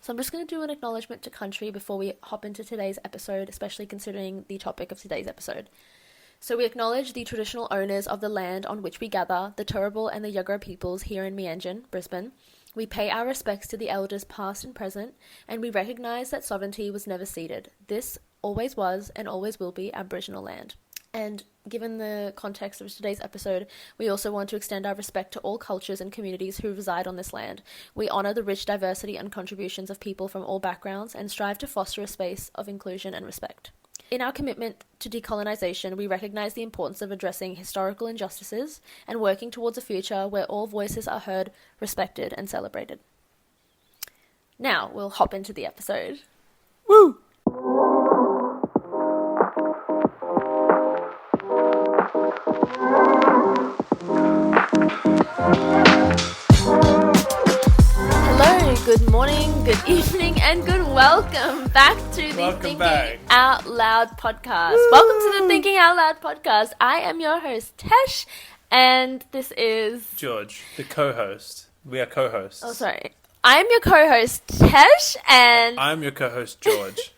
So I'm just going to do an acknowledgement to country before we hop into today's episode, especially considering the topic of today's episode. So we acknowledge the traditional owners of the land on which we gather, the Turrbal and the Yuggera peoples here in Meanjin, Brisbane. We pay our respects to the elders past and present, and we recognise that sovereignty was never ceded. This always was and always will be Aboriginal land. And given the context of today's episode, we also want to extend our respect to all cultures and communities who reside on this land. We honour the rich diversity and contributions of people from all backgrounds and strive to foster a space of inclusion and respect. In our commitment to decolonisation, we recognise the importance of addressing historical injustices and working towards a future where all voices are heard, respected and celebrated. Now, we'll hop into the episode. Woo! Good morning, good evening, and good welcome back to the Thinking Out Loud podcast. Woo! Welcome to the Thinking Out Loud podcast. I am your host, Tesh, and this is... George, the co-host. We are co-hosts. Oh, sorry. I am your co-host, Tesh, and... I'm your co-host, George.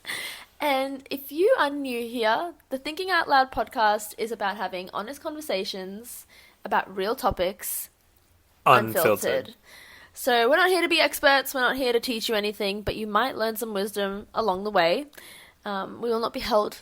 And if you are new here, the Thinking Out Loud podcast is about having honest conversations about real topics, unfiltered. So we're not here to be experts, we're not here to teach you anything, but you might learn some wisdom along the way. We will not be held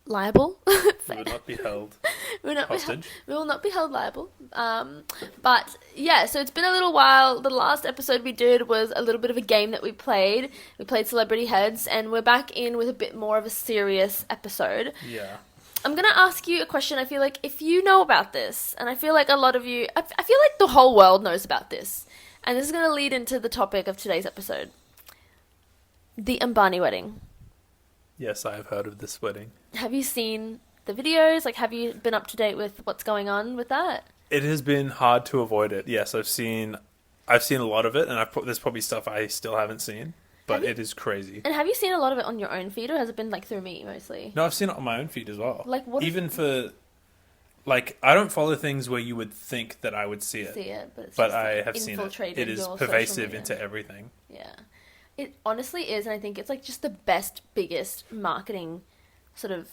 liable. We will not be held hostage. We will not be held liable. But yeah, so it's been a little while. The last episode we did was a little bit of a game that we played. We played Celebrity Heads, and we're back in with a bit more of a serious episode. Yeah. I'm going to ask you a question. I feel like if you know about this, and I feel like a lot of you, I feel like the whole world knows about this. And this is going to lead into the topic of today's episode. The Ambani wedding. Yes, I have heard of this wedding. Have you seen the videos? Like, have you been up to date with what's going on with that? It has been hard to avoid it. Yes, I've seen a lot of it, and there's probably stuff I still haven't seen, but it is crazy. And have you seen a lot of it on your own feed, or has it been, like, through me, mostly? No, I've seen it on my own feed as well. Like, what? Even for... Like, I don't follow things where you would think that I would see it. But I have seen it. It is pervasive into everything. Yeah. It honestly is, and I think it's, like, just the best, biggest marketing sort of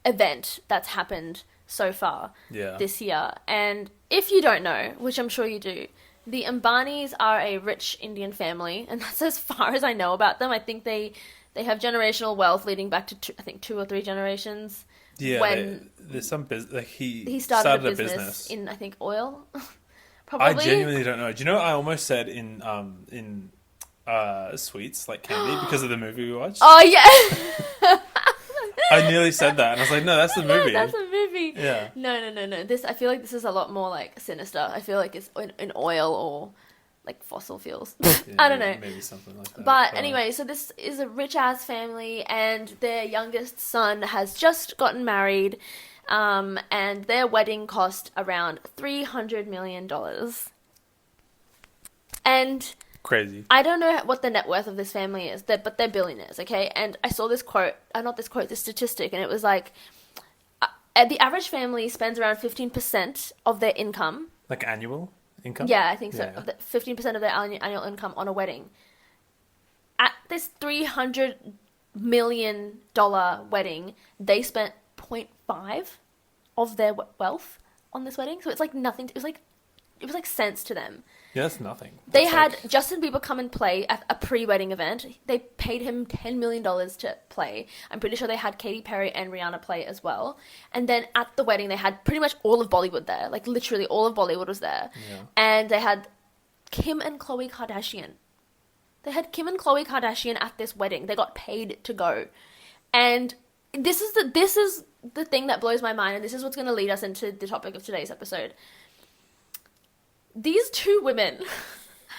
event that's happened so far this year. And if you don't know, which I'm sure you do, the Ambanis are a rich Indian family, and that's as far as I know about them. I think they have generational wealth leading back to, two or three generations. Yeah, there's some business. Like he started a business in, I think, oil. Probably. I genuinely don't know. Do you know what I almost said in sweets, like candy, because of the movie we watched? Oh yeah. I nearly said that, and I was like, no, that's the movie. That's the movie. Yeah. No. I feel like this is a lot more like sinister. I feel like it's in oil or like fossil fuels. Yeah, I don't know. Maybe something like that. But anyway, so this is a rich-ass family, and their youngest son has just gotten married, and their wedding cost around $300 million. And... Crazy. I don't know what the net worth of this family is, but they're billionaires, okay? And I saw this this statistic, and it was like, the average family spends around 15% of their income. Like annual income? Yeah, I think so. Yeah. 15% of their annual income on a wedding. At this $300 million wedding, they spent 0.5 of their wealth on this wedding. So it's like nothing. It was like cents to them. Yeah, that's nothing. They had Justin Bieber come and play at a pre-wedding event. They paid him $10 million to play. I'm pretty sure they had Katy Perry and Rihanna play as well. And then at the wedding, they had pretty much all of Bollywood there. Like, literally all of Bollywood was there. Yeah. And they had Kim and Khloe Kardashian. They had Kim and Khloe Kardashian at this wedding. They got paid to go. And this is the thing that blows my mind, and this is what's going to lead us into the topic of today's episode. These two women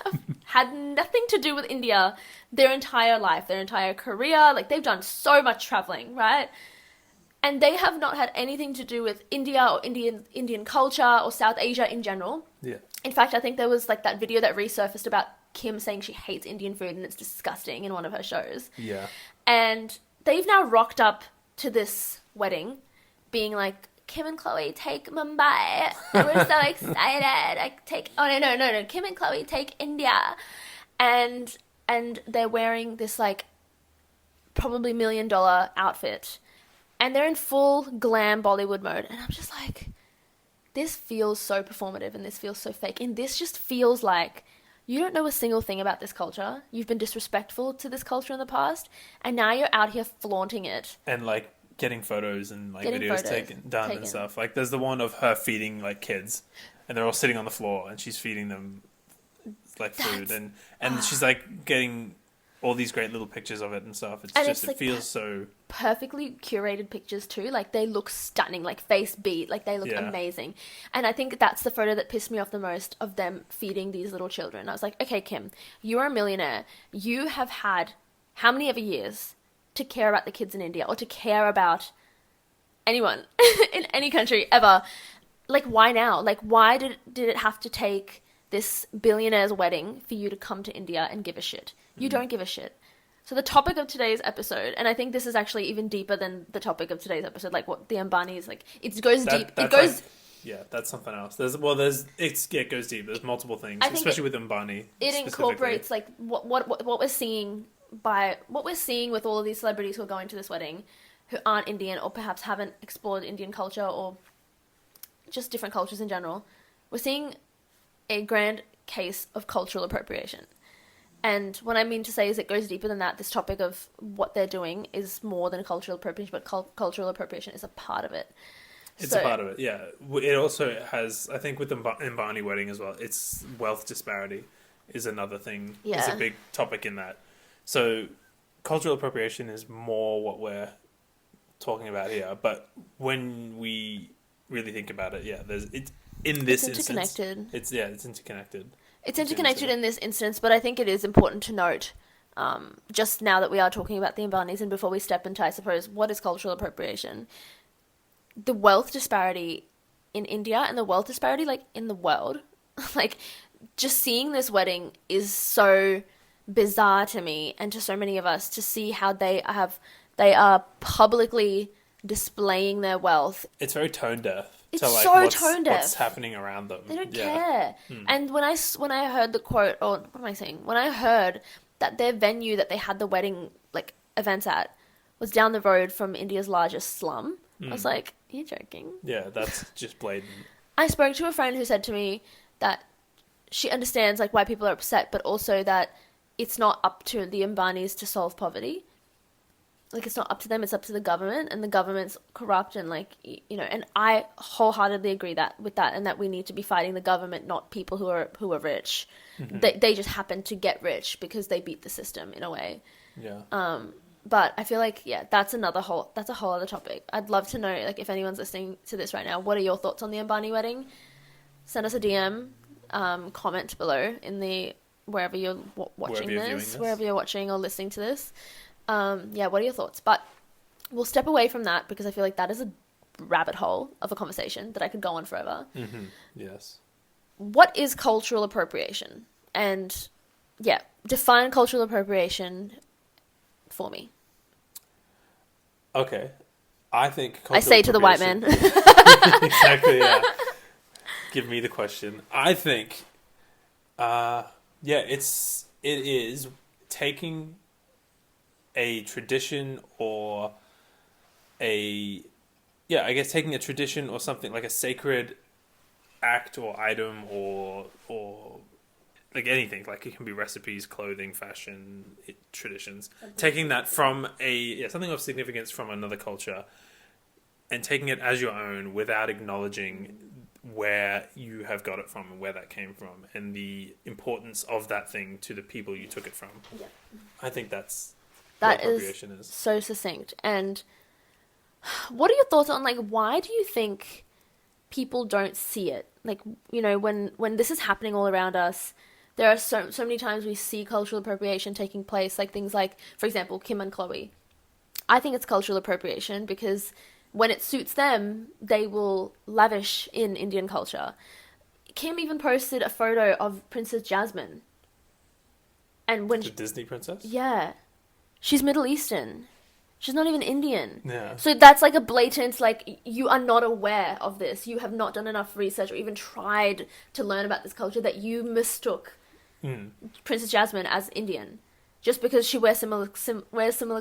have had nothing to do with India their entire life, their entire career. Like, they've done so much traveling, right? And they have not had anything to do with India or Indian culture or South Asia in general. Yeah. In fact, I think there was like that video that resurfaced about Kim saying she hates Indian food and it's disgusting in one of her shows. Yeah. And they've now rocked up to this wedding being like, Kim and Khloe take Mumbai. We're so excited. No. Kim and Khloe take India. And and they're wearing this, like, probably $1 million outfit, and they're in full glam Bollywood mode, and I'm just like, this feels so performative, and this feels so fake, and this just feels like you don't know a single thing about this culture. You've been disrespectful to this culture in the past, and now you're out here flaunting it. And, like, getting photos and, like, videos done and stuff. Like, there's the one of her feeding, like, kids, and they're all sitting on the floor, and she's feeding them, like, food, and she's, like, getting all these great little pictures of it and stuff. It's just, it feels so... perfectly curated pictures too. Like, they look stunning, like face beat, like they look amazing. And I think that's the photo that pissed me off the most, of them feeding these little children. I was like, okay, Kim, you are a millionaire. You have had how many ever years to care about the kids in India, or to care about anyone in any country ever. Like, why now? Like, why did it have to take this billionaire's wedding for you to come to India and give a shit? You don't give a shit. So the topic of today's episode, and I think this is actually even deeper than the topic of today's episode, like what the Ambanis, like, it goes deep. It goes... Like, yeah, that's something else. It goes deep. There's multiple things, especially with Ambani. It incorporates, like, what we're seeing with all of these celebrities who are going to this wedding, who aren't Indian, or perhaps haven't explored Indian culture, or just different cultures in general. We're seeing a grand case of cultural appropriation. And what I mean to say is it goes deeper than that. This topic of what they're doing is more than cultural appropriation, but cultural appropriation is a part of it. It's a part of it, yeah. It also has, I think with the Ambani wedding as well, it's wealth disparity is another thing. Yeah. It's a big topic in that. So cultural appropriation is more what we're talking about here. But when we really think about it, it's interconnected. It's interconnected. It's interconnected in this instance, but I think it is important to note, just now that we are talking about the Ambanis, and before we step into, I suppose, what is cultural appropriation, the wealth disparity in India and the wealth disparity, like, in the world, like, just seeing this wedding is so bizarre to me, and to so many of us, to see how they are publicly displaying their wealth. It's very tone deaf. It's so tone deaf. What's happening around them. They don't care. And when I heard the quote, or what am I saying? When I heard that their venue that they had the wedding, like, events at was down the road from India's largest slum, I was like, are you joking? Yeah, that's just blatant. I spoke to a friend who said to me that she understands, like, why people are upset, but also that it's not up to the Ambanis to solve poverty. Like, it's not up to them, it's up to the government, and the government's corrupt, and, like, you know, and I wholeheartedly agree with that, and that we need to be fighting the government, not people who are rich. Mm-hmm. They just happen to get rich because they beat the system in a way. Yeah. But I feel like, that's a whole other topic. I'd love to know, like, if anyone's listening to this right now, what are your thoughts on the Ambani wedding? Send us a DM, comment below in the, wherever you're watching wherever you're watching or listening to this. What are your thoughts? But we'll step away from that, because I feel like that is a rabbit hole of a conversation that I could go on forever. Mm-hmm. Yes. What is cultural appropriation? And, define cultural appropriation for me. Okay. I think I say to the white man. Exactly, yeah. Give me the question. I think, it is taking a tradition, or taking a tradition or something like a sacred act or item or like anything, like it can be recipes, clothing, fashion, traditions, taking that from something of significance from another culture and taking it as your own without acknowledging where you have got it from and where that came from and the importance of that thing to the people you took it from. Yeah. I think that is so succinct. And what are your thoughts on, like, why do you think people don't see it? Like, you know, when this is happening all around us, there are so many times we see cultural appropriation taking place, like things like, for example, Kim and Chloe. I think it's cultural appropriation because when it suits them, they will lavish in Indian culture. Kim even posted a photo of Princess Jasmine. And when the Disney princess? Yeah. She's Middle Eastern. She's not even Indian. Yeah. So that's like a blatant, like, you are not aware of this. You have not done enough research or even tried to learn about this culture that you mistook Princess Jasmine as Indian. just because she wears similar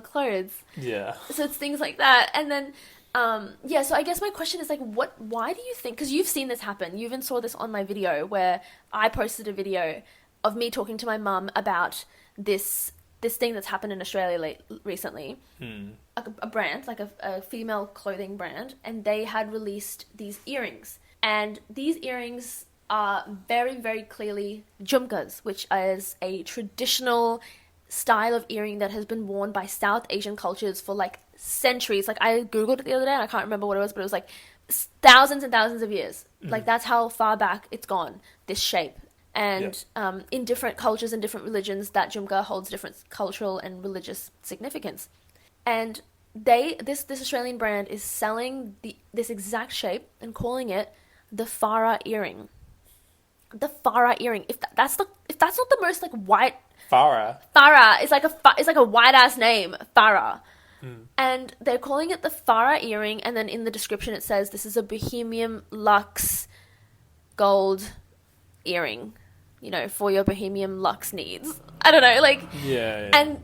clothes. Yeah. So it's things like that. And then, so I guess my question is like, why do you think, because you've seen this happen, you even saw this on my video where I posted a video of me talking to my mum about this thing that's happened in Australia recently. A brand, like a female clothing brand, and they had released these earrings. And these earrings are very, very clearly jhumkas, which is a traditional style of earring that has been worn by South Asian cultures for like centuries. Like I googled it the other day and I can't remember what it was, but it was like thousands and thousands of years. Like that's how far back it's gone, this shape. And in different cultures and different religions, that jhumka holds different cultural and religious significance. And this Australian brand is selling this exact shape and calling it the Farah earring. The Farah earring. If that's not the most like white. Farah is like a white ass name. Farah. And they're calling it the Farah earring, and then in the description it says this is a Bohemian luxe gold earring, you know, for your Bohemian luxe needs. I don't know, like yeah. And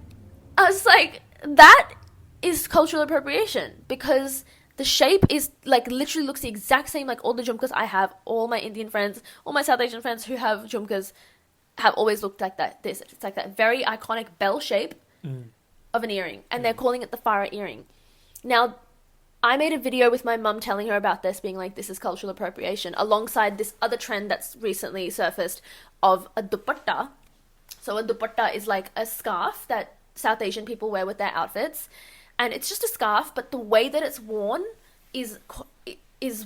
I was like, that is cultural appropriation, because the shape is like literally looks the exact same like all the jhumkas I have. All my Indian friends, all my South Asian friends who have jhumkas have always looked like that. It's like that very iconic bell shape of an earring, and they're calling it the Farah earring. Now, I made a video with my mum telling her about this, being like, this is cultural appropriation, alongside this other trend that's recently surfaced of a dupatta. So a dupatta is like a scarf that South Asian people wear with their outfits, and it's just a scarf, but the way that it's worn is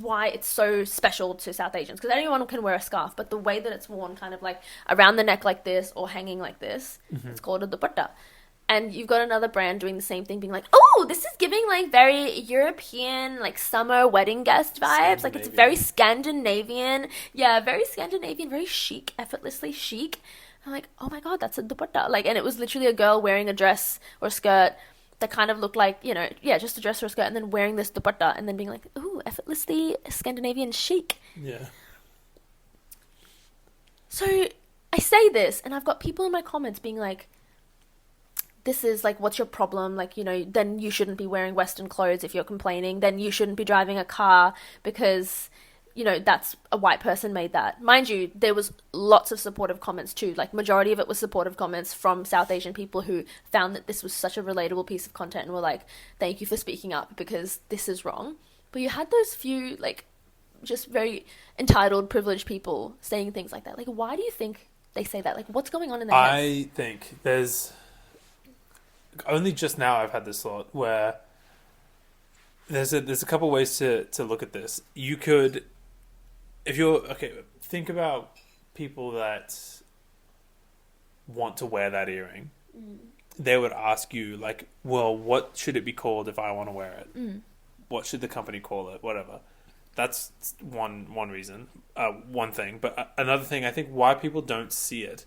why it's so special to South Asians, because anyone can wear a scarf, but the way that it's worn kind of like around the neck like this or hanging like this, it's called a dupatta. And you've got another brand doing the same thing, being like, oh, this is giving like very European, like summer wedding guest vibes. Like it's very Scandinavian. Yeah, very Scandinavian, very chic, effortlessly chic. I'm like, oh my God, that's a dupatta. Like, and it was literally a girl wearing a dress or skirt that kind of looked like, you know, yeah, just a dress or a skirt, and then wearing this dupatta and then being like, ooh, effortlessly Scandinavian chic. Yeah. So I say this, and I've got people in my comments being like, this is like, what's your problem? Like, you know, then you shouldn't be wearing Western clothes if you're complaining. Then you shouldn't be driving a car because, you know, that's a white person made that. Mind you, there was lots of supportive comments too. Like, majority of it was supportive comments from South Asian people who found that this was such a relatable piece of content and were like, thank you for speaking up because this is wrong. But you had those few, like, just very entitled, privileged people saying things like that. Like, why do you think they say that? Like, what's going on in their heads? I think there's... Only just now I've had this thought where there's a couple ways to look at this. You could, if you're think about people that want to wear that earring. They would ask you like, well, what should it be called if I want to wear it? What should the company call it? Whatever. That's one reason, one thing. But another thing, I think why people don't see it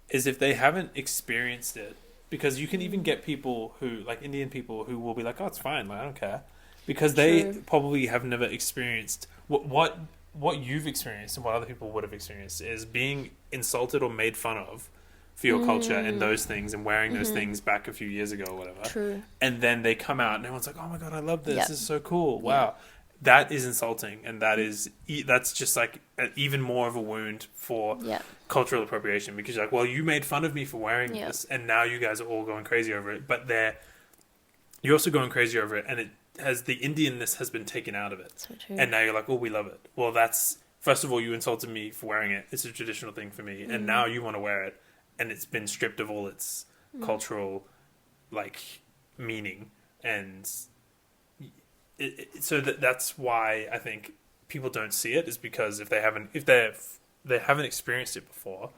is if they haven't experienced it. Because you can even get people who, like Indian people, who will be like, "Oh, it's fine. Like, I don't care," because they probably have never experienced what you've experienced and what other people would have experienced is being insulted or made fun of for your culture and those things and wearing those things back a few years ago or whatever. True. And then they come out and everyone's like, "Oh my God, I love this. This is so cool. Wow." That is insulting, and that's just like even more of a wound for cultural appropriation, because you're like, well, you made fun of me for wearing this, and now you guys are all going crazy over it. But you're also going crazy over it, and it has the Indianness has been taken out of it. So true. And now you're like, oh, we love it. Well, that's first of all, you insulted me for wearing it. It's a traditional thing for me, and now you want to wear it, and it's been stripped of all its cultural like meaning and. So that's why I think people don't see it, is because if they haven't experienced it before,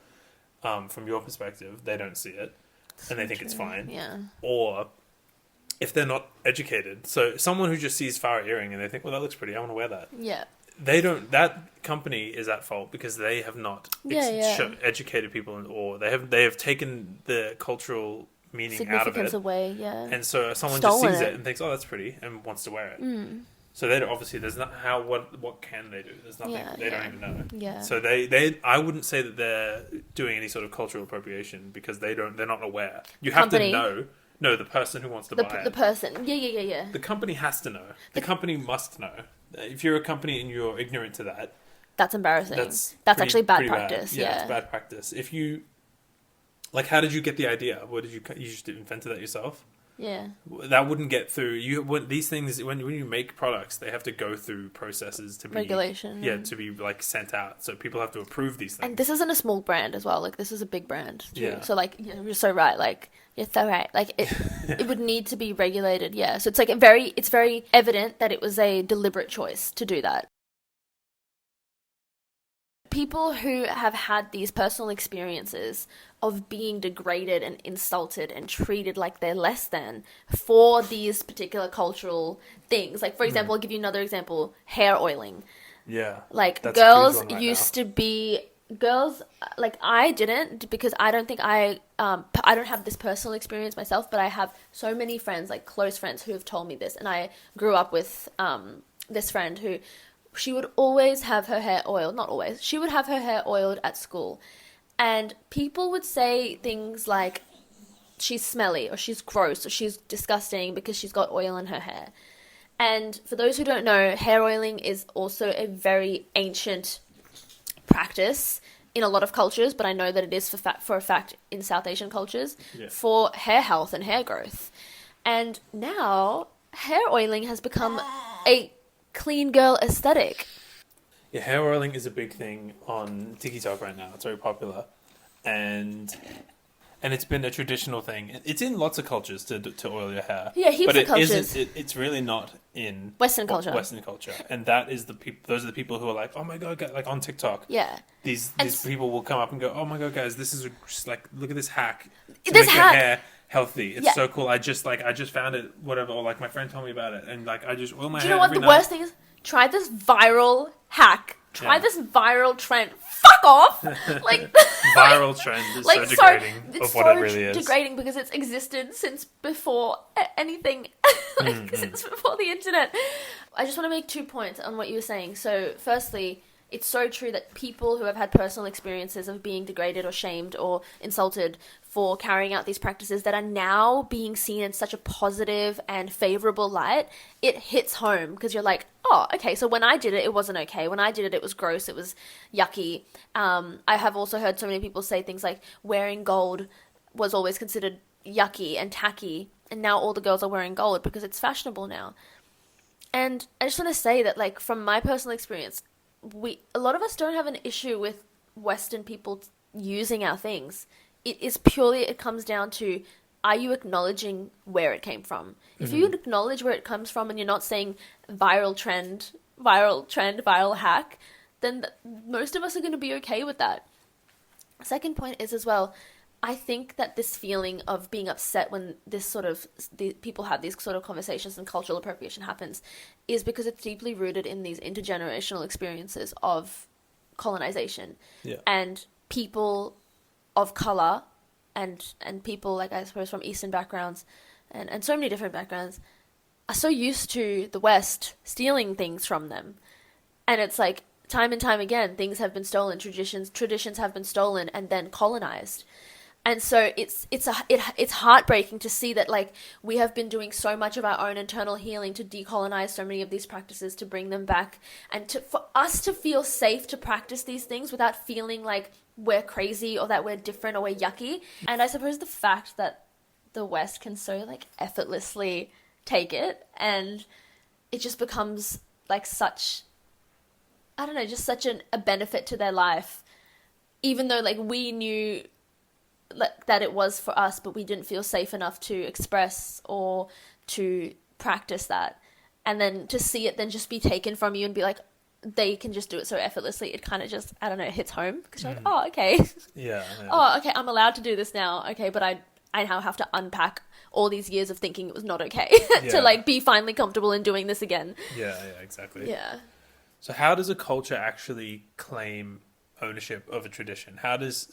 from your perspective, they don't see it and they think it's fine. Yeah. Or if they're not educated, so someone who just sees Farah earring and they think, well, that looks pretty, I want to wear that. Yeah. They don't. That company is at fault because they have not educated people, or they have taken the cultural meaning out of it away, and so someone just sees it and thinks, oh, that's pretty, and wants to wear it. So they don't, obviously there's not what can they do? There's nothing they don't even know. Yeah. So they I wouldn't say that they're doing any sort of cultural appropriation because they're not aware. You have to know. No, the person who wants to buy it. The person. Yeah. The company has to know. The company must know. If you're a company and you're ignorant to that, that's embarrassing. That's actually bad practice. Bad. Yeah, it's bad practice. If you like, how did you get the idea? What did you just invented that yourself? Yeah. That wouldn't get through. These things when you make products, they have to go through processes to be regulation. Yeah, to be like sent out. So people have to approve these things. And this isn't a small brand as well. Like this is a big brand too. Yeah. So like you're so right. Like you're so right. Like it would need to be regulated. Yeah. So it's like it's very evident that it was a deliberate choice to do that. People who have had these personal experiences of being degraded and insulted and treated like they're less than for these particular cultural things. Like, for example, I'll give you another example, hair oiling. Yeah. Like, girls used to be... Girls, like, I didn't, because I don't think I don't have this personal experience myself, but I have so many friends, like, close friends who have told me this. And I grew up with this friend who... She would always have her hair oiled. Not always. She would have her hair oiled at school. And people would say things like, she's smelly, or she's gross, or she's disgusting because she's got oil in her hair. And for those who don't know, hair oiling is also a very ancient practice in a lot of cultures, but I know that it is for a fact in South Asian cultures, for hair health and hair growth. And now, hair oiling has become a clean girl aesthetic. Yeah, hair oiling is a big thing on TikTok right now. It's very popular, and it's been a traditional thing. It's in lots of cultures to oil your hair. Yeah, heaps of cultures. It's really not in Western culture. And that is those are the people who are like, oh my god, like on TikTok. Yeah. These people will come up and go, oh my god, guys, this is like, look at this hack to make your hair healthy. It's so cool. I just found it, whatever, or like my friend told me about it, and like I just oil my hair. Do you know what the worst thing is? Try this viral hack. Try this viral trend. Fuck off! Like viral trend is like, so degrading it's of what it really is. Degrading because it's existed since before anything, since before the internet. I just want to make 2 points on what you were saying. So, firstly, it's so true that people who have had personal experiences of being degraded or shamed or insulted for carrying out these practices that are now being seen in such a positive and favorable light, it hits home because you're like, oh, okay, so when I did it, it wasn't okay. When I did it, it was gross. It was yucky. I have also heard so many people say things like wearing gold was always considered yucky and tacky, and now all the girls are wearing gold because it's fashionable now. And I just want to say that, like, from my personal experience, a lot of us don't have an issue with Western people using our things. It comes down to, are you acknowledging where it came from? If you acknowledge where it comes from and you're not saying viral trend, viral hack, then most of us are going to be okay with that. Second point is as well, I think that this feeling of being upset when people have these sort of conversations and cultural appropriation happens is because it's deeply rooted in these intergenerational experiences of colonization. Yeah. And people of color and people, like, I suppose, from Eastern backgrounds and so many different backgrounds are so used to the West stealing things from them. And it's like, time and time again, things have been stolen, traditions have been stolen and then colonized. And so it's heartbreaking to see that, like, we have been doing so much of our own internal healing to decolonize so many of these practices, to bring them back, and for us to feel safe to practice these things without feeling like we're crazy or that we're different or we're yucky. And I suppose the fact that the West can so, like, effortlessly take it, and it just becomes like such, I don't know, just such a benefit to their life, even though, like, we knew that it was for us, but we didn't feel safe enough to express or to practice that. And then to see it then just be taken from you and be like, they can just do it so effortlessly, it kind of just, I don't know, hits home. Because you're like, oh, okay. Yeah. Oh, okay, I'm allowed to do this now. Okay, but I now have to unpack all these years of thinking it was not okay to, like, be finally comfortable in doing this again. Yeah, exactly. Yeah. So how does a culture actually claim ownership of a tradition? How does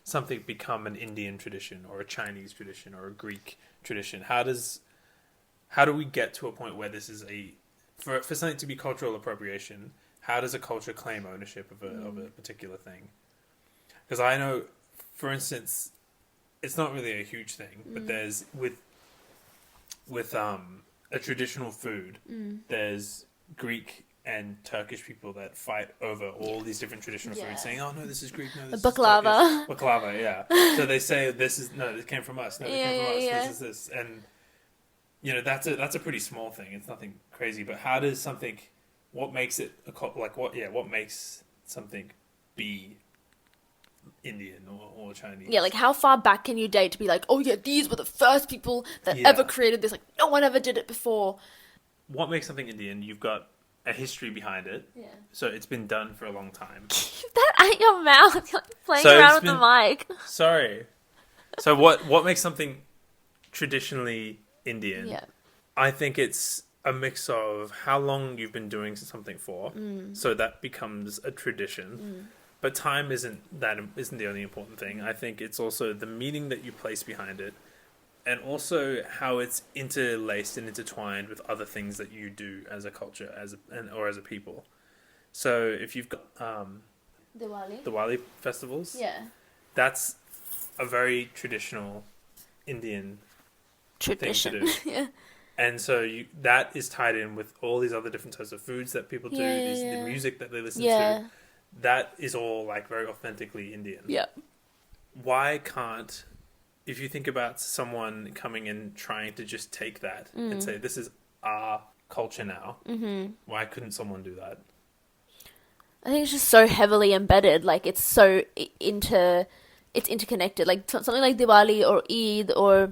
something become an Indian tradition or a Chinese tradition or a Greek tradition? How does how do we get to a point where this is for something to be cultural appropriation? How does a culture claim ownership of a particular thing? Because I know, for instance, it's not really a huge thing, but there's with a traditional food, there's Greek and Turkish people that fight over all these different traditional foods, saying, "Oh no, this is Greek. No, this baklava. is Turkish." Baklava, yeah. So they say this came from us. No, it came from us. This is this, and that's a pretty small thing. It's nothing crazy. But how does something? What makes it what makes something be Indian or Chinese? Yeah, like how far back can you date to be like, oh yeah, these were the first people that ever created this. Like no one ever did it before. What makes something Indian? You've got a history behind it. Yeah. So it's been done for a long time. Keep that at your mouth. You're like playing around with the mic. Sorry. So what makes something traditionally Indian? Yeah. I think it's a mix of how long you've been doing something for, so that becomes a tradition. But time isn't the only important thing. I think it's also the meaning that you place behind it, and also how it's interlaced and intertwined with other things that you do as a culture, or as a people. So if you've got Diwali festivals, that's a very traditional Indian tradition thing to do. Yeah. And so that is tied in with all these other different types of foods that people do, the music that they listen to. That is all like very authentically Indian. Yeah. Why can't, if you think about someone coming and trying to just take that and say, this is our culture now, why couldn't someone do that? I think it's just so heavily embedded. Like it's so it's interconnected. Like something like Diwali or Eid or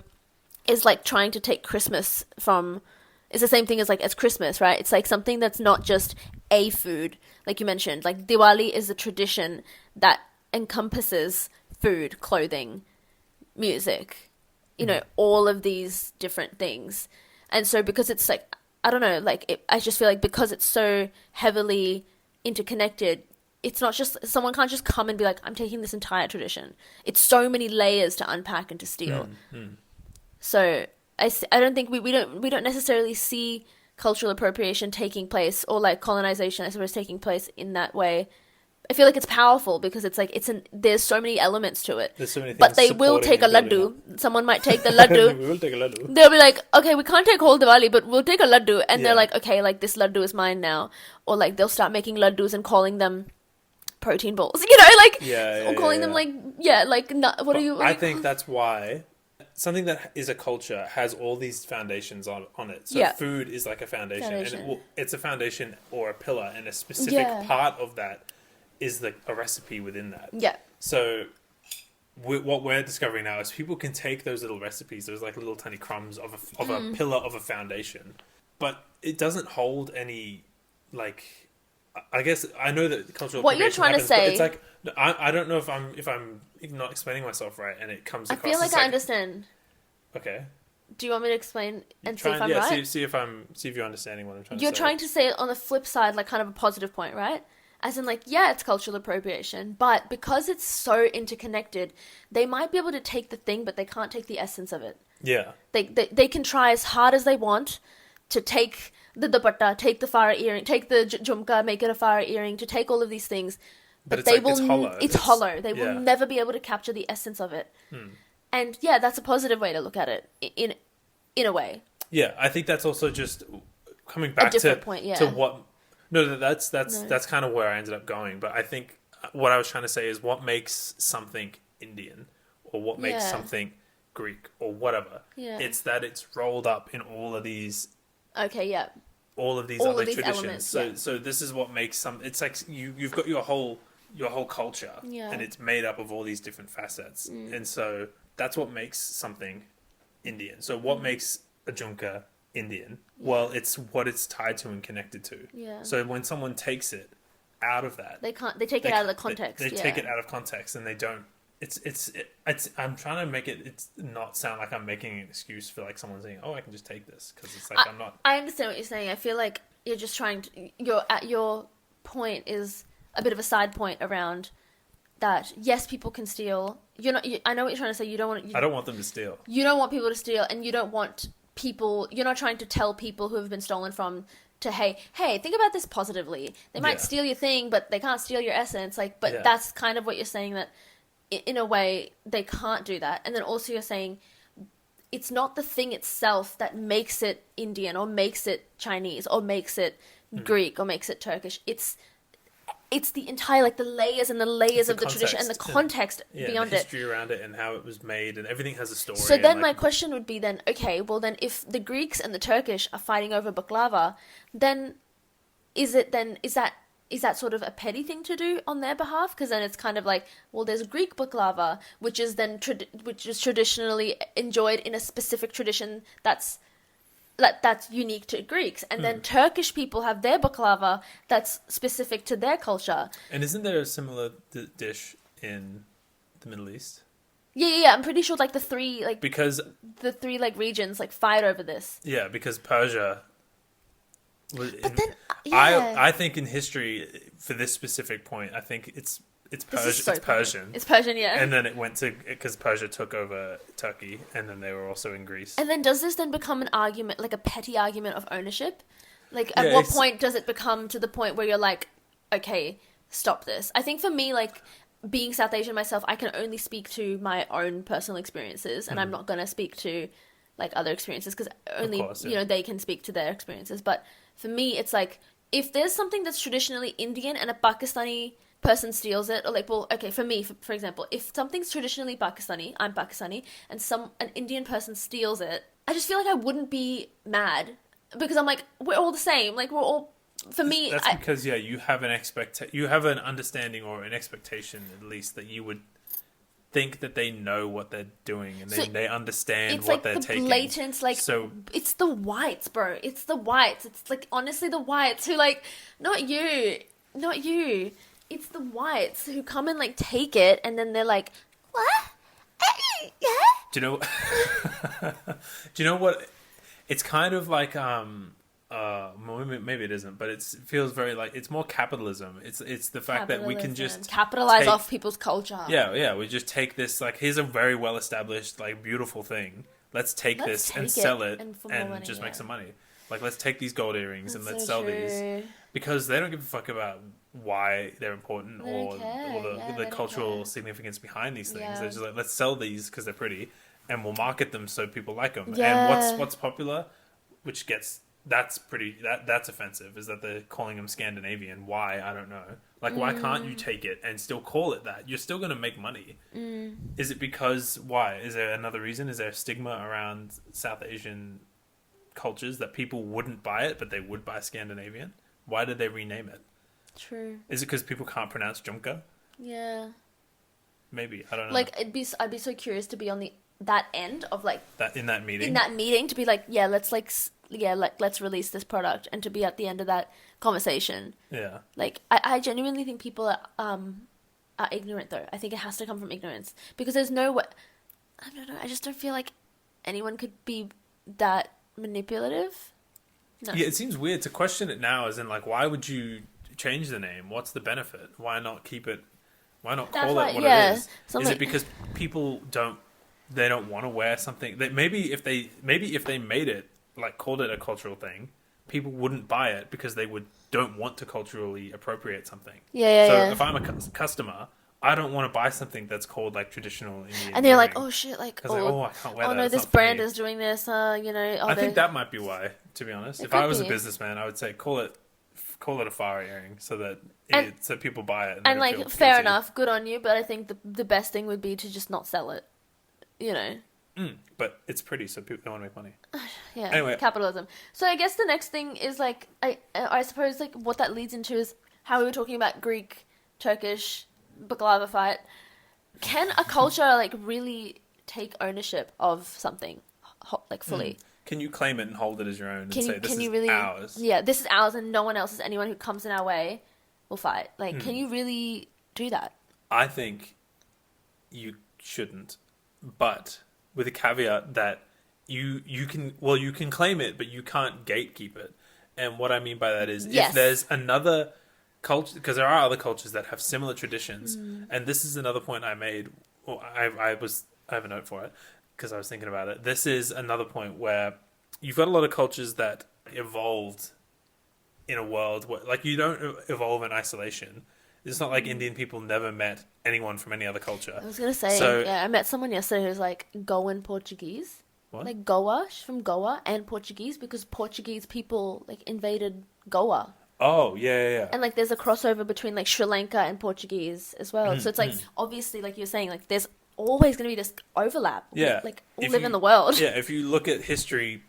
is like trying to take Christmas from, it's the same thing as Christmas, right? It's like something that's not just a food, like you mentioned. Like Diwali is a tradition that encompasses food, clothing, music, all of these different things. And so because it's like, I don't know, like I just feel like because it's so heavily interconnected, it's not just, someone can't just come and be like, I'm taking this entire tradition. It's so many layers to unpack and to steal. So I don't think we don't necessarily see cultural appropriation taking place, or like colonization, I suppose, taking place in that way. I feel like it's powerful because it's like there's so many elements to it. There's so many things, but they will take a laddu. Someone might take the laddu. We will take a laddu. They'll be like, okay, we can't take whole Diwali, but we'll take a laddu. And they're like, okay, like this laddu is mine now. Or like they'll start making laddus and calling them protein balls. Or calling them like what are you? I think that's why something that is a culture has all these foundations on it. So food is like a foundation. And it's a foundation or a pillar, and a specific part of that is a recipe within that. Yeah. So what we're discovering now is people can take those little recipes, those like little tiny crumbs of a pillar of a foundation, but it doesn't hold any, like, I guess I know that cultural what you're trying happens, to say. It's like I don't know if I'm not explaining myself right, and it comes across. I feel like I understand. Okay. Do you want me to explain and see if I'm right? See if you're understanding what I'm trying to say. You're trying to say it on the flip side, like kind of a positive point, right? As in, like, yeah, it's cultural appropriation, but because it's so interconnected, they might be able to take the thing, but they can't take the essence of it. Yeah. They can try as hard as they want to take the dupatta, take the farah earring, take the jhumka, make it a farah earring, to take all of these things. But it's hollow. It's hollow. They will never be able to capture the essence of it. And yeah, that's a positive way to look at it, in a way. Yeah, I think that's also just coming back to what... No, that's kind of where I ended up going. But I think what I was trying to say is what makes something Indian, or what makes something Greek, or whatever. Yeah. It's that it's rolled up in all of these... Okay, yeah. All of these other traditions. Elements, so this is what makes some... It's like you've got your whole culture, and it's made up of all these different facets. And so that's what makes something Indian. So what makes a jhumka Indian? Well, it's what it's tied to and connected to. Yeah. So when someone takes it out of that, they take it out of the context. They take it out of context, and they don't. It's. I'm trying to make it not sound like I'm making an excuse for like someone saying, "Oh, I can just take this," because it's like I'm not. I understand what you're saying. I feel like you're just trying to. Your point is a bit of a side point around that. Yes, people can steal. You're not. I know what you're trying to say. You don't want. I don't want them to steal. You don't want people to steal, and you don't want people, you're not trying to tell people who have been stolen from to, hey, think about this positively. They might steal your thing, but they can't steal your essence. Like, but that's kind of what you're saying, that in a way they can't do that. And then also you're saying it's not the thing itself that makes it Indian or makes it Chinese or makes it Greek or makes it Turkish. It's the entire, like, the layers and the layers of the tradition and the context beyond the history around it and how it was made, and everything has a story. So then my question would be then, okay, well then if the Greeks and the Turkish are fighting over baklava, then is that sort of a petty thing to do on their behalf? Because then it's kind of like, well, there's Greek baklava, which is then which is traditionally enjoyed in a specific tradition that's unique to Greeks, and then Turkish people have their baklava that's specific to their culture. And isn't there a similar dish in the Middle East? Yeah. I'm pretty sure, like, the three regions like fight over this. Yeah, because Persia. But then, I think in history, for this specific point, I think it's Persian. It's Persian, yeah. And then it went to, because Persia took over Turkey, and then they were also in Greece. And then does this then become an argument, like a petty argument of ownership? Like, at what point does it become to the point where you're like, okay, stop this? I think for me, like, being South Asian myself, I can only speak to my own personal experiences, and I'm not going to speak to, like, other experiences, because only, they can speak to their experiences. But for me, it's like, if there's something that's traditionally Indian and a Pakistani person steals it, or like, well, okay, for me, for example, if something's traditionally Pakistani, I'm Pakistani, and an Indian person steals it, I just feel like I wouldn't be mad, because I'm like, we're all the same, like, we're all, for me, that's because you have you have an understanding or an expectation, at least, that you would think that they know what they're doing, and they understand what like they're taking. It's like the blatant, like, so it's the whites, bro. It's the whites. It's like, honestly, the whites who, like, not you. It's the whites who come and, like, take it, and then they're like, what? Yeah? Do you know? Do you know what? It's kind of like maybe it isn't, but it feels very like it's more capitalism. It's the fact that we can just capitalize off people's culture. Yeah. We just take this, like, here's a very well established, like, beautiful thing. Let's take this and sell it and just make some money. Like, let's take these gold earrings and let's sell these, because they don't give a fuck about why they're important or the cultural significance behind these things. They're just like, let's sell these because they're pretty, and we'll market them so people like them. And what's popular, which gets that's offensive, is that they're calling them Scandinavian. Why? I don't know. Like, why can't you take it and still call it that? You're still going to make money. Is it because, why? Is there another reason? Is there a stigma around South Asian cultures that people wouldn't buy it, but they would buy Scandinavian? Why did they rename it? True. Is it because people can't pronounce Jumka? Yeah. Maybe. I don't know. Like, I'd be so curious to be on that end of, like, that in that meeting. In that meeting, to be like, let's release this product, and to be at the end of that conversation. Yeah. Like, I genuinely think people are ignorant, though. I think it has to come from ignorance, because there's no way. I don't know. I just don't feel like anyone could be that manipulative. No. Yeah, it seems weird to question it now, as in, like, why would you change the name? What's the benefit? Why not keep it? Why not call it what it is? Is it because people don't want to wear something that maybe if they made it, like, called it a cultural thing, people wouldn't buy it because they don't want to culturally appropriate something. So if I'm a customer, I don't want to buy something that's called, like, traditional Indian. And they're like, oh shit, like, I can't wear that. Oh no, this brand is doing this. I think that might be why. To be honest, if I was a businessman, I would say call it a fire earring, so that so people buy it. And like, fair enough, good on you. But I think the best thing would be to just not sell it. But it's pretty, so people don't want to make money. Yeah. Anyway, capitalism. So I guess the next thing is, like, I suppose, like, what that leads into is how we were talking about Greek, Turkish baklava fight. Can a culture, like, really take ownership of something, like, fully? Can you claim it and hold it as your own and say, this is ours? Yeah, this is ours, and no one else is anyone who comes in our way will fight. Like, can you really do that? I think you shouldn't, but with a caveat that you can claim it, but you can't gatekeep it. And what I mean by that is, if there's another culture, because there are other cultures that have similar traditions, and this is another point I made. Well, I have a note for it because I was thinking about it. This is another point where you've got a lot of cultures that evolved in a world where, like, you don't evolve in isolation. It's not like Indian people never met anyone from any other culture. I was gonna say, So, yeah, I met someone yesterday who's like Goan Portuguese. what? Like Goa, she's from Goa, and Portuguese, because Portuguese people like invaded Goa. Oh, yeah. And like there's a crossover between like Sri Lanka and Portuguese as well. So it's like obviously, like you're saying, like there's always going to be this overlap. Yeah. Like all If live you- in the world. Yeah, if you look at history,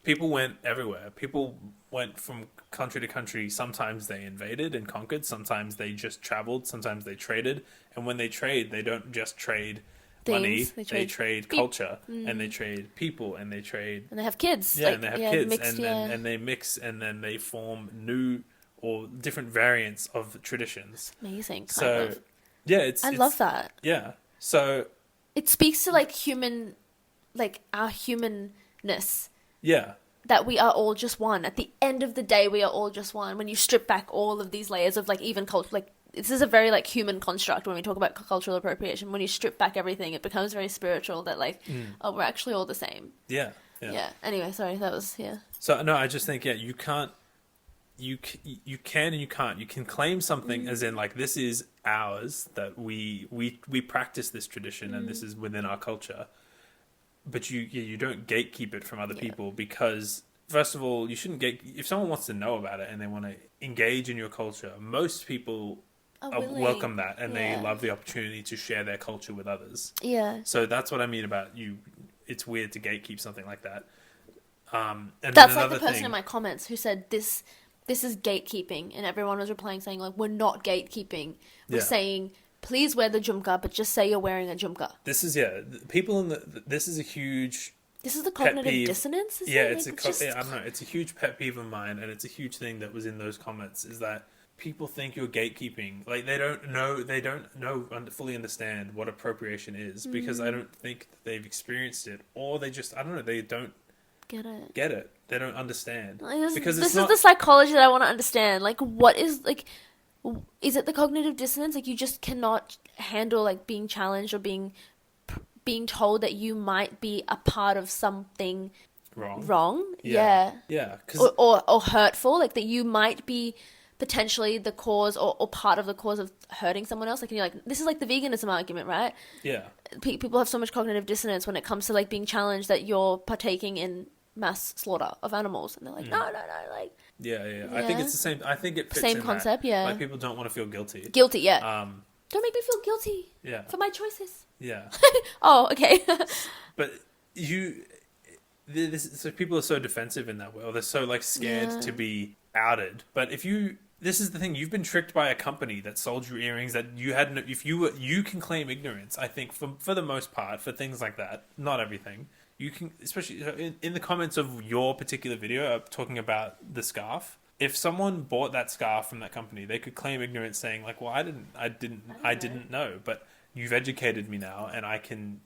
people went everywhere. People went from country to country. Sometimes they invaded and conquered. Sometimes they just traveled. Sometimes they traded. And when they trade, they don't just trade money. Things. They trade culture, and they trade people, and they trade. And they have kids. Yeah, like, and they have kids, mixed, and they mix, and then they form new or different variants of traditions. Amazing. So, Kind of. yeah, I love that. Yeah, so It speaks to like human, like our humanness. yeah, That we are all just one. At the end of the day, we are all just one. When you strip back all of these layers of like even culture, like this is a very like human construct when we talk about cultural appropriation. When you strip back everything, it becomes very spiritual. That like, oh, we're actually all the same. yeah. Yeah. Anyway, sorry. That was So no, I just think you can't. You can and you can't. You can claim something as in like this is ours, that we practice this tradition and this is within our culture. But you don't gatekeep it from other people, because first of all, you shouldn't if someone wants to know about it and they want to engage in your culture, most people welcome that, and they love the opportunity to share their culture with others. Yeah. So that's what I mean about you. It's weird to gatekeep something like that. And That's then like the person thing, in my comments who said this is gatekeeping, and everyone was replying saying like, we're not gatekeeping. We're saying, please wear the jhumka, but just say you're wearing a jhumka. This is people in this is a huge. This is the pet cognitive peeve. dissonance. Yeah, I don't know. It's a huge pet peeve of mine, and it's a huge thing that was in those comments. Is that people think you're gatekeeping? Like they don't know, fully understand what appropriation is, because I don't think they've experienced it, or they just they don't get it. They don't understand, because this is the psychology that I want to understand. Like, what is like? Is it the cognitive dissonance? Like, you just cannot handle like being challenged or being told that you might be a part of something wrong. Yeah. Or hurtful. Like that you might be potentially the cause or part of the cause of hurting someone else. Like, and you're like, this is like the veganism argument, right? Yeah. People have so much cognitive dissonance when it comes to like being challenged that you're partaking in mass slaughter of animals, and they're like, no, like. Yeah. I think it's the same. I think it fits Same in concept. that. Yeah. Like people don't want to feel guilty. Guilty. Yeah. Don't make me feel guilty. Yeah. For my choices. Yeah. Oh, okay. But so people are so defensive in that way, or they're so like scared to be outed. But this is the thing, you've been tricked by a company that sold you earrings that you had no, you can claim ignorance, I think, for the most part, for things like that. Not everything. You can, especially in the comments of your particular video talking about the scarf. If someone bought that scarf from that company, they could claim ignorance, saying like, "Well, I didn't know, but you've educated me now, and I can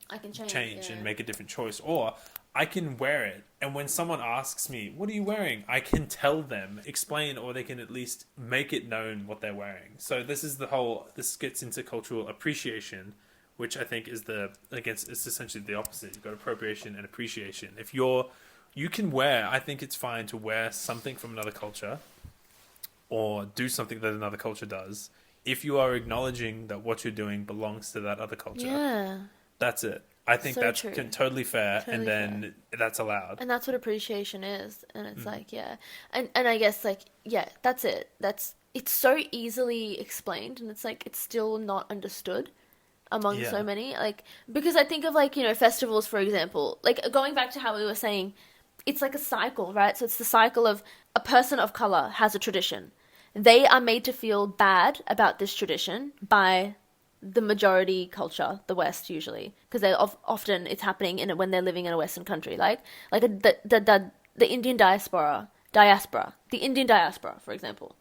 change and make a different choice, or I can wear it. And when someone asks me, what are you wearing? I can tell them, explain, or they can at least make it known what they're wearing. So this gets into cultural appreciation, which I think is it's essentially the opposite. You've got appropriation and appreciation. If you can wear, I think it's fine to wear something from another culture or do something that another culture does, if you are acknowledging that what you're doing belongs to that other culture. Yeah. That's it. I think So that's true. totally fair, Totally and then that's allowed. And that's what appreciation is. And it's like, yeah. And I guess, like, yeah, that's it. It's so easily explained, and it's like, it's still not understood among so many. Like, because I think of, like, festivals, for example. Like, going back to how we were saying, it's like a cycle, right? So it's the cycle of a person of color has a tradition. They are made to feel bad about this tradition by the majority culture, the West usually, because often it's happening when they're living in a Western country, like the Indian diaspora, the Indian diaspora, for example,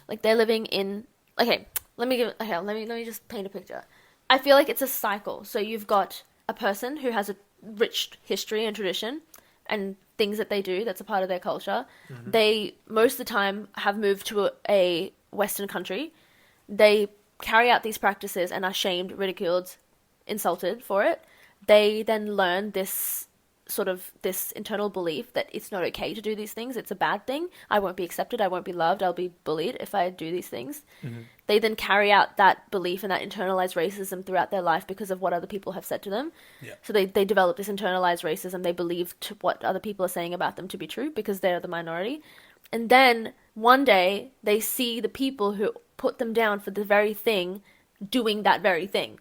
like they're living in. Let me just paint a picture. I feel like it's a cycle. So you've got a person who has a rich history and tradition, and things that they do that's a part of their culture. They most of the time have moved to a Western country. They carry out these practices and are shamed, ridiculed, insulted for it. They then learn this sort of this internal belief that it's not okay to do these things. It's a bad thing. I won't be accepted. I won't be loved. I'll be bullied if I do these things. Mm-hmm. They then carry out that belief and that internalized racism throughout their life because of what other people have said to them. Yeah. So they develop this internalized racism. They believe what other people are saying about them to be true because they're the minority. And then one day they see the people who put them down for the very thing doing that very thing.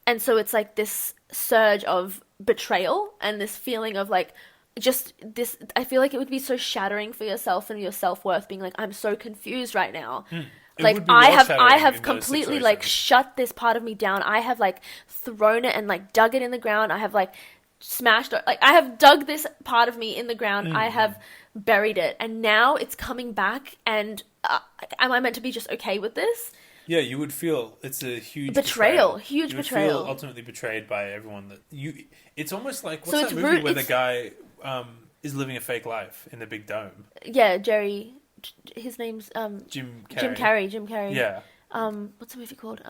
And so it's like this surge of betrayal and this feeling of like, just this, I feel like it would be so shattering for yourself and your self-worth being like, I'm so confused right now. Like I have completely like shut this part of me down. I have like thrown it and like dug it in the ground. I have like smashed it. Like I have dug this part of me in the ground. I have buried it. And now it's coming back and am I meant to be just okay with this? Yeah, you would feel it's a huge betrayal. You Huge would betrayal. feel ultimately betrayed by everyone that you. It's almost like So what's it's that movie rude- where the it's- guy is living a fake life in the big dome? Yeah, Jerry. His name's Jim Jim Carrey. Yeah. What's the movie called?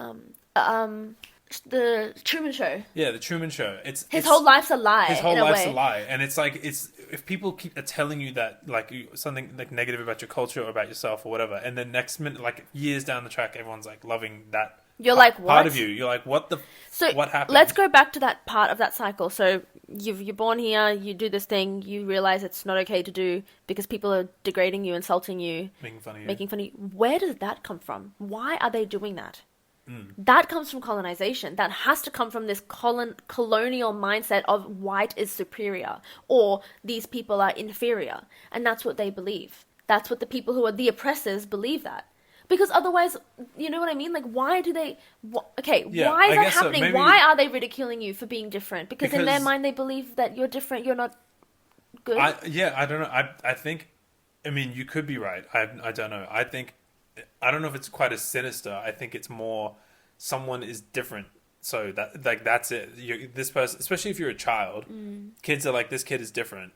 The Truman Show. Yeah, the Truman Show. His whole life's a lie. His whole in a life's way. a lie, and it's like if people keep telling you that like something like negative about your culture or about yourself or whatever, and then next minute, like years down the track, everyone's like loving that. You're like, what? Part of you. You're like, what happened? Let's go back to that part of that cycle. So you're born here, you do this thing, you realize it's not okay to do because people are degrading you, insulting you, making fun of you. Where does that come from? Why are they doing that? That comes from colonization. That has to come from this colonial mindset of white is superior or these people are inferior. And that's what they believe. That's what the people who are the oppressors believe that. Because otherwise, you know what I mean? Like, why do they... why is that happening? So. Why are they ridiculing you for being different? Because in their mind, they believe that you're different, you're not good. I don't know. I think... I mean, you could be right. I don't know. I don't know if it's quite as sinister. I think it's more someone is different. So that's it. This person, especially if you're a child, kids are like, this kid is different.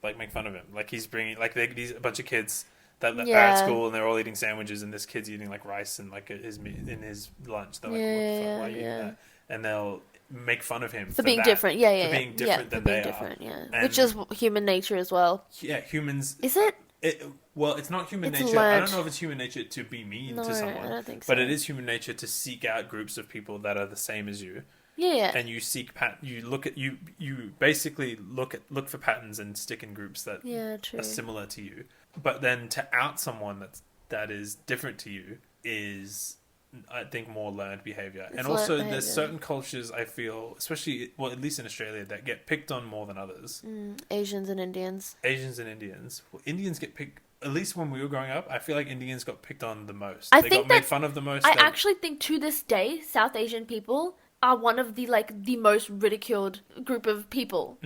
Like, make fun of him. Like, he's bringing... Like, these a bunch of kids... That are at school and they're all eating sandwiches and this kid's eating like rice and like in his lunch. They're like, what the fuck, why are you eating that? And they'll make fun of him for being different. For being different than they are. Yeah. Which is human nature as well. Yeah, humans. Is it? Well, it's not human nature. Learned. I don't know if it's human nature to be mean to someone. I don't think so. But it is human nature to seek out groups of people that are the same as you. Yeah. And you seek you basically look for patterns and stick in groups that are similar to you. But then to out someone that is different to you is, I think, more learned behavior. And also there's certain cultures I feel, especially, well, at least in Australia, that get picked on more than others. Asians and Indians. Well, Indians get picked, at least when we were growing up, I feel like Indians got picked on the most. They got made fun of the most. I actually think to this day, South Asian people are one of the most ridiculed group of people.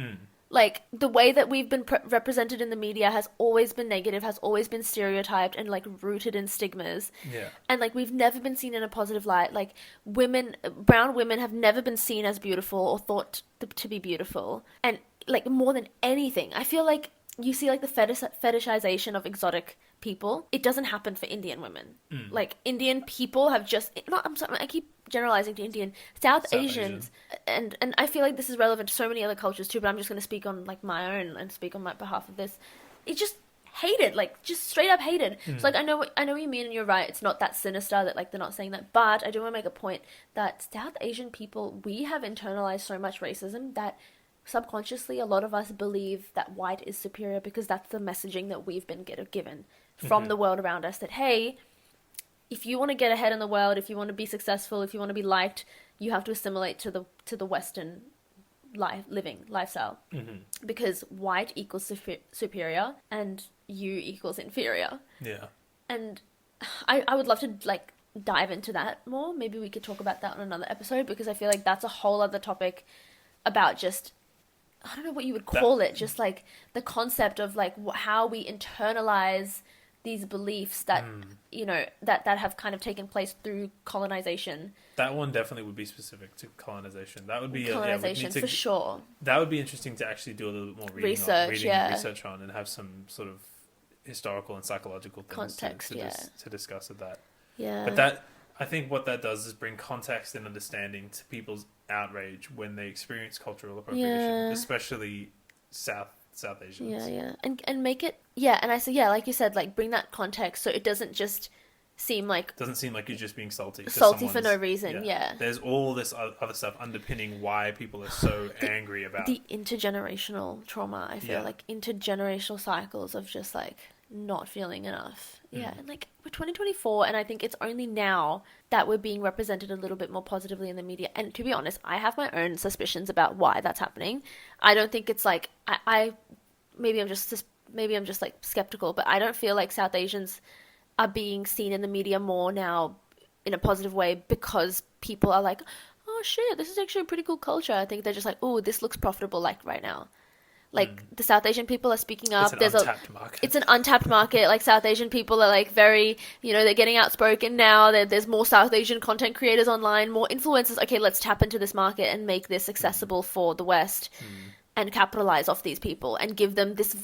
Like, the way that we've been represented in the media has always been negative, has always been stereotyped and, like, rooted in stigmas. Yeah. And, like, we've never been seen in a positive light. Like, brown women have never been seen as beautiful or thought to be beautiful. And, like, more than anything, I feel like you see, like, the fetishization of exotic people. It doesn't happen for Indian women. Like, Indian people have just... I'm sorry, I keep generalizing to Indian. South Asians... And I feel like this is relevant to so many other cultures too, but I'm just going to speak on, like, my own and speak on my behalf of this. It's just hated, like, just straight up hated. So, like, I know what you mean, and you're right. It's not that sinister that, like, they're not saying that. But I do want to make a point that South Asian people, we have internalized so much racism that... subconsciously, a lot of us believe that white is superior because that's the messaging that we've been given from the world around us. That, hey, if you want to get ahead in the world, if you want to be successful, if you want to be liked, you have to assimilate to the Western lifestyle. Because white equals superior and you equals inferior. Yeah. And I would love to, like, dive into that more. Maybe we could talk about that on another episode because I feel like that's a whole other topic about just... I don't know what you would call it, just like the concept of like how we internalize these beliefs that, you know, that have kind of taken place through colonization. That one definitely would be specific to colonization. That would be colonization for sure. That would be interesting to actually do a little bit more research on and have some sort of historical and psychological things context, to discuss with that. Yeah. But that, I think what that does is bring context and understanding to people's outrage when they experience cultural appropriation, especially South Asians. Yeah. And make it, yeah, and I say, yeah, like you said, like bring that context so it doesn't just seem like Doesn't seem like you're just being salty. for no reason. Yeah. There's all this other stuff underpinning why people are so angry about the intergenerational trauma. I feel like intergenerational cycles of just like not feeling enough. Yeah, and like we're 2024, and I think it's only now that we're being represented a little bit more positively in the media. And to be honest, I have my own suspicions about why that's happening. I don't think it's like I maybe I'm just like skeptical, but I don't feel like South Asians are being seen in the media more now in a positive way because people are like, oh shit, this is actually a pretty cool culture. I think they're just like, oh, this looks profitable like right now. Like the South Asian people are speaking up. It's an untapped market. It's an untapped market. Like South Asian people are like very, they're getting outspoken now. There's more South Asian content creators online, more influencers. Okay, let's tap into this market and make this accessible for the West. And capitalize off these people and give them this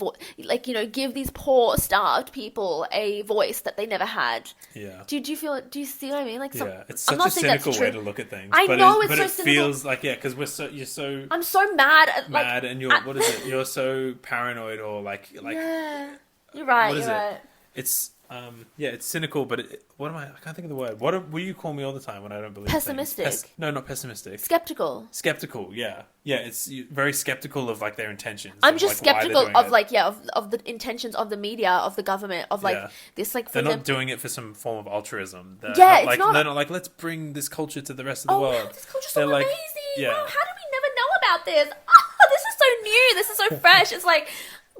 give these poor starved people a voice that they never had. Yeah. Do you see what I mean? Like, it's such a cynical way to look at things. I know it's but so it cynical. feels like you're so. I'm so mad at and you're what is it? You're so paranoid or like. Yeah, you're right. What is you're it? right. It's it's cynical, but what am I can't think of the word. What do you call me all the time when I don't believe Pessimistic. No, not pessimistic. Skeptical. Skeptical, yeah. It's very skeptical of like their intentions. I'm just skeptical of of the intentions of the media, of the government, of like this like. They're not doing it for some form of altruism. They're it's not. They're not like, let's bring this culture to the rest of the world. This culture's so amazing. Yeah. Wow, how did we never know about this? Oh, this is so new. This is so fresh. It's like,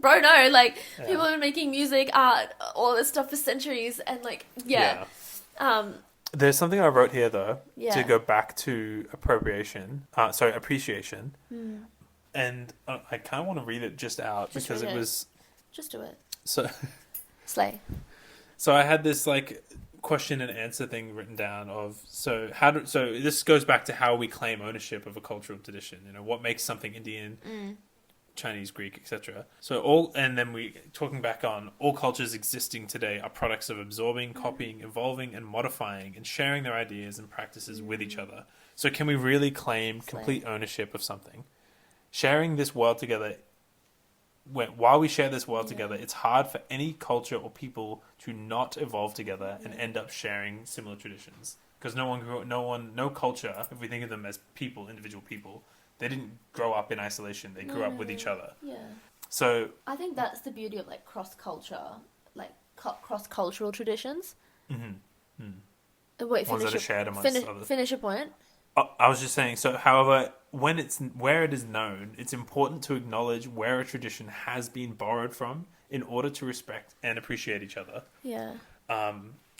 bro, no, like people have been making music, art, all this stuff for centuries, and like, There's something I wrote here though Yeah. to go back to appropriation. Appreciation, and I kind of want to read it just out because it was just do it. so. Slay. So I had this like question and answer thing written down of so this goes back to how we claim ownership of a cultural tradition. What makes something Indian. Chinese, Greek, etc. And then we talking back on all cultures existing today are products of absorbing, copying, evolving, and modifying, and sharing their ideas and practices with each other. So can we really claim complete ownership of something? Sharing this world together. While we share this world together, it's hard for any culture or people to not evolve together and end up sharing similar traditions. Because no culture, if we think of them as people, individual people. They didn't grow up in isolation. They grew up with each other. Yeah. So I think that's the beauty of like cross-cultural traditions. Wait, ones that are shared amongst others. Finish your point. I was just saying. So, however, where it is known, it's important to acknowledge where a tradition has been borrowed from in order to respect and appreciate each other. Yeah.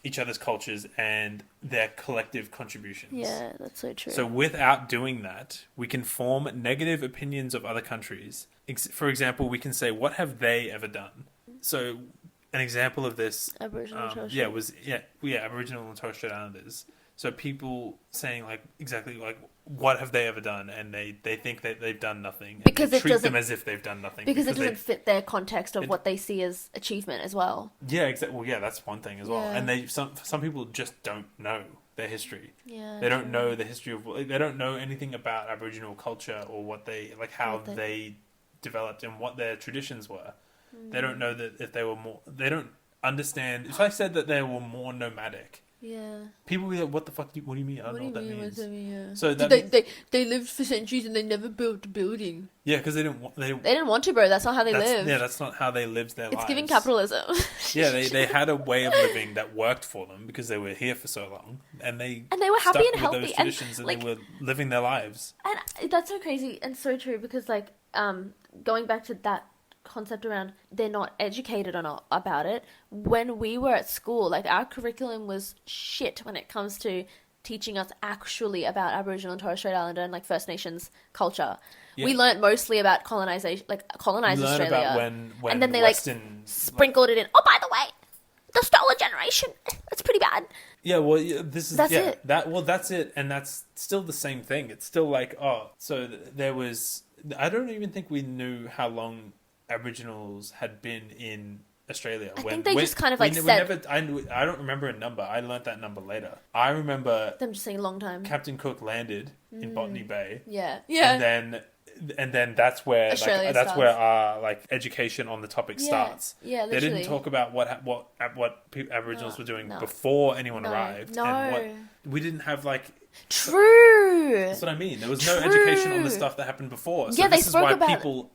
Each other's cultures and their collective contributions. Yeah, that's so true. So without doing that, we can form negative opinions of other countries. For example, we can say, what have they ever done? So an example of this Aboriginal and Torres Strait Aboriginal and Torres Strait Islanders. So people saying like exactly like what have they ever done, and they think that they've done nothing, and because they treat them as if they've done nothing because it doesn't fit their context of what they see as achievement as well. Yeah, exactly. Well, yeah, that's one thing as well. Yeah. And some people just don't know their history. Yeah, they don't know the history of. They don't know anything about Aboriginal culture or what they like, how they developed and what their traditions were. They don't know that if they were more. They don't understand. If I said that they were more nomadic. Yeah. People be like, what the fuck? What do you mean? I don't know what that means. So they lived for centuries and they never built a building. Yeah, because they didn't want to, bro. That's not how they lived. Yeah, that's not how they lived their lives. It's giving capitalism. Yeah, they had a way of living that worked for them because they were here for so long, and they were happy and healthy, those traditions, and they were living their lives. And that's so crazy and so true because, like, going back to that concept around they're not educated about it. When we were at school, like, our curriculum was shit when it comes to teaching us actually about Aboriginal and Torres Strait Islander and like First Nations culture. Yeah. We learnt mostly about colonization, like colonized Australia. About when and then they Western, sprinkled it in. Oh, by the way, the Stolen Generation. That's pretty bad. Yeah, well, that's it. That's it, and that's still the same thing. It's still like, there was. I don't even think we knew how long Aboriginals had been in Australia. I think they just kind of said... I don't remember a number. I learnt that number later. I remember... them just saying a long time. Captain Cook landed in Botany Bay. Yeah. And then and then that's where Australia that's starts. where our like education on the topic starts. Yeah, They literally. didn't talk about what Aboriginals were doing no. before anyone No, arrived, no. and what we didn't have like. True. That's what I mean. There was no True. education on the stuff that happened before. So Yeah, they this is spoke why about- people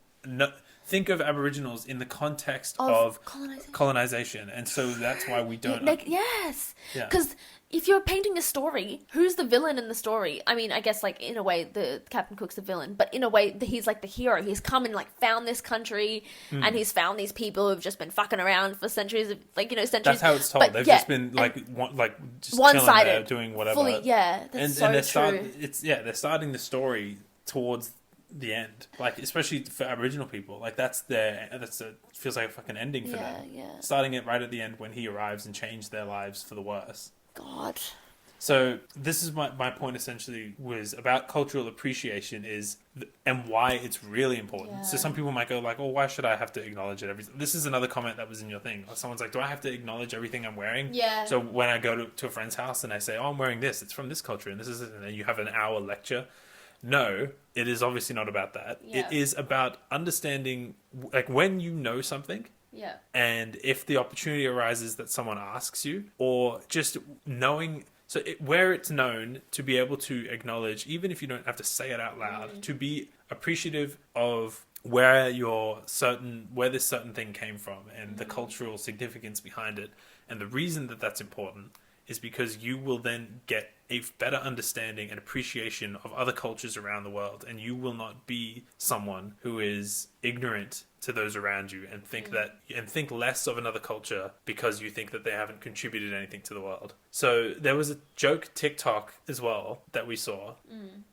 think of Aboriginals in the context of colonization, and so that's why we don't. Yes, Yeah. because if you're painting a story, who's the villain in the story? I mean, I guess like in a way, the Captain Cook's the villain, but in a way, he's like the hero. He's come and like found this country, and he's found these people who've just been fucking around for centuries, centuries. That's how it's told. But, They've yeah, just been just one-sided, chilling there, doing whatever. Fully, yeah, that's so true. They're starting the story towards the end, like especially for Aboriginal people, like feels like a fucking ending for them. Yeah. Starting it right at the end when he arrives and changed their lives for the worse. God. So this is my point essentially was about cultural appreciation and why it's really important. Yeah. So some people might go like, oh, why should I have to acknowledge it? This is another comment that was in your thing. Someone's like, do I have to acknowledge everything I'm wearing? Yeah. So when I go to a friend's house and I say, oh, I'm wearing this, it's from this culture and this is it, and then you have an hour lecture. No, it is obviously not about that. Yeah. It is about understanding, like when you know something, Yeah. and if the opportunity arises that someone asks you, or just knowing, where it's known, to be able to acknowledge, even if you don't have to say it out loud, to be appreciative of where this certain thing came from and the cultural significance behind it. And the reason that that's important is because you will then get a better understanding and appreciation of other cultures around the world, and you will not be someone who is ignorant to those around you and think less of another culture because you think that they haven't contributed anything to the world. So there was a joke TikTok as well that we saw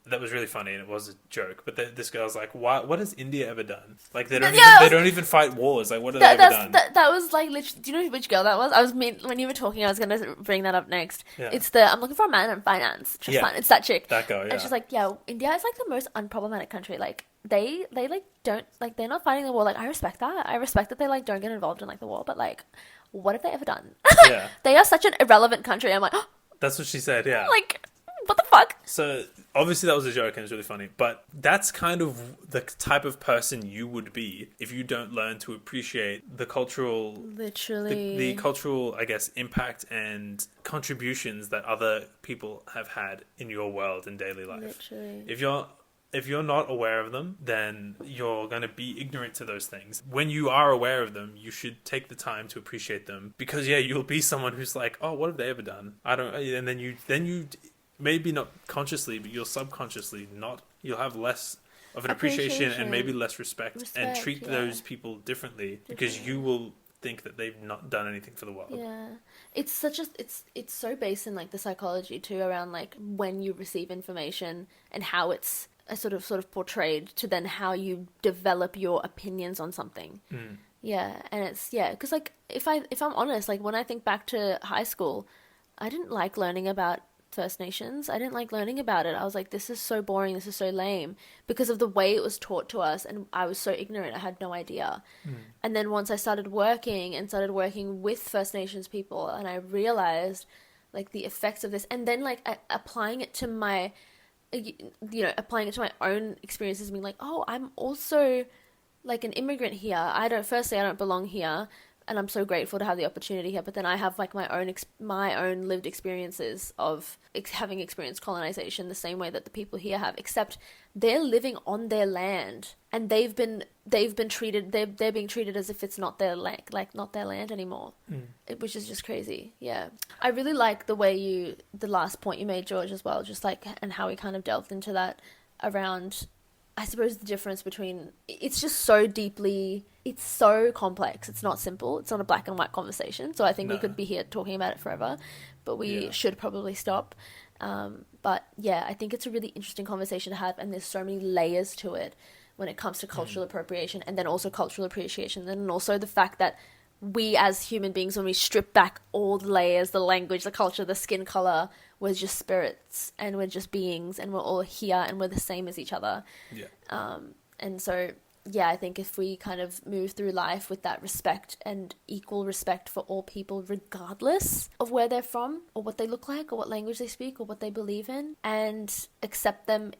that was really funny, and it was a joke. But this girl's like, what has India ever done? Like they don't even fight wars. Like what have they ever done? That was like literally. Do you know which girl that was? When you were talking, I was going to bring that up next. Yeah. It's I'm looking for a man in finance. Just fun. It's that chick. That girl. Yeah. And she's like, yeah, India is like the most unproblematic country. Like they like don't like they're not fighting the war. Like I respect that. I respect that they like don't get involved in like the war. But like, what have they ever done? Yeah. They are such an irrelevant country. I'm like, oh, that's what she said. Yeah. like, what the fuck? So obviously that was a joke and it's really funny, but that's kind of the type of person you would be if you don't learn to appreciate the cultural, literally the cultural, I guess, impact and contributions that other people have had in your world and daily life. Literally. If you're not aware of them, then you're going to be ignorant to those things. When you are aware of them, you should take the time to appreciate them, because you'll be someone who's like, oh, what have they ever done? And then you maybe not consciously, but you'll subconsciously you'll have less of an appreciation and maybe less respect and treat those people differently because you will think that they've not done anything for the world. Yeah. It's it's so based in like the psychology too, around like when you receive information and how it's sort of portrayed to then how you develop your opinions on something. Yeah. And it's because like if I'm honest, like when I think back to high school, I didn't like learning about First Nations. I didn't like learning about it. I was like, this is so boring, this is so lame, because of the way it was taught to us, and I was so ignorant, I had no idea. And then once I started working with First Nations people, and I realized like the effects of this, and then like applying it to my own experiences, being like, oh, I'm also like an immigrant here. I don't belong here, and I'm so grateful to have the opportunity here. But then I have like my own lived experiences of having experienced colonization the same way that the people here have, except they're living on their land, and they're being treated as if it's not their land, like not their land anymore, which is just crazy. Yeah, I really like the last point you made, George, as well, just like, and how we kind of delved into that around, I suppose, the difference between, it's just so deeply, it's so complex. It's not simple. It's not a black and white conversation. So I think we could be here talking about it forever, but we should probably stop. But yeah, I think it's a really interesting conversation to have, and there's so many layers to it when it comes to cultural appropriation, and then also cultural appreciation, and also the fact that we as human beings, when we strip back all the layers, the language, the culture, the skin color, we're just spirits, and we're just beings, and we're all here, and we're the same as each other. Yeah. And so, yeah, I think if we kind of move through life with that respect and equal respect for all people, regardless of where they're from, or what they look like, or what language they speak, or what they believe in, and accept them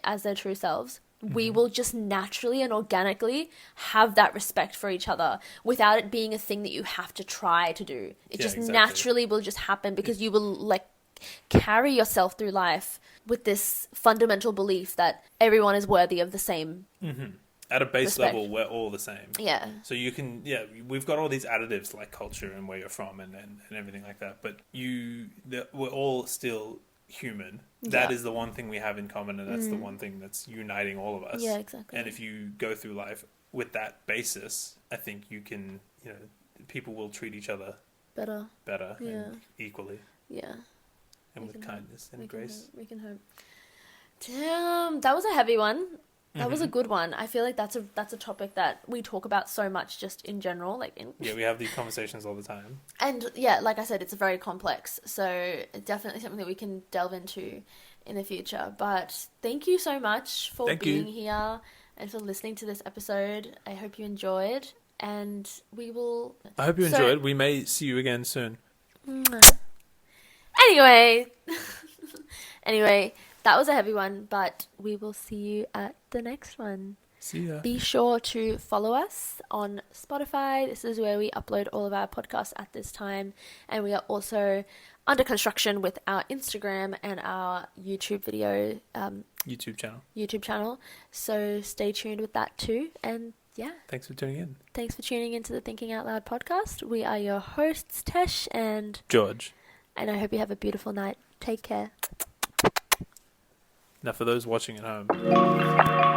as their true selves, we will just naturally and organically have that respect for each other without it being a thing that you have to try to do. It just naturally will just happen because you will like carry yourself through life with this fundamental belief that everyone is worthy of the same. At a base respect. level, we're all the same. Yeah. So you can, we've got all these additives like culture and where you're from and everything like that. But we're all still human. That is the one thing we have in common, and that's the one thing that's uniting all of us. Yeah, exactly. And if you go through life with that basis, I think you can, people will treat each other better and equally. Yeah. And with kindness and grace. We can hope. Damn, that was a heavy one. That was a good one. I feel like that's a topic that we talk about so much just in general. We have these conversations all the time. And yeah, like I said, it's very complex. So it's definitely something that we can delve into in the future. But thank you so much for being here and for listening to this episode. I hope you enjoyed. And we will... I hope you enjoyed. We may see you again soon. Anyway, that was a heavy one, but we will see you at the next one. See ya. Be sure to follow us on Spotify. This is where we upload all of our podcasts at this time. And we are also under construction with our Instagram and our YouTube video. YouTube channel. So stay tuned with that too. And yeah. Thanks for tuning in. Thanks for tuning into the Thinking Out Loud podcast. We are your hosts, Tesh and George. And I hope you have a beautiful night. Take care. Now, for those watching at home...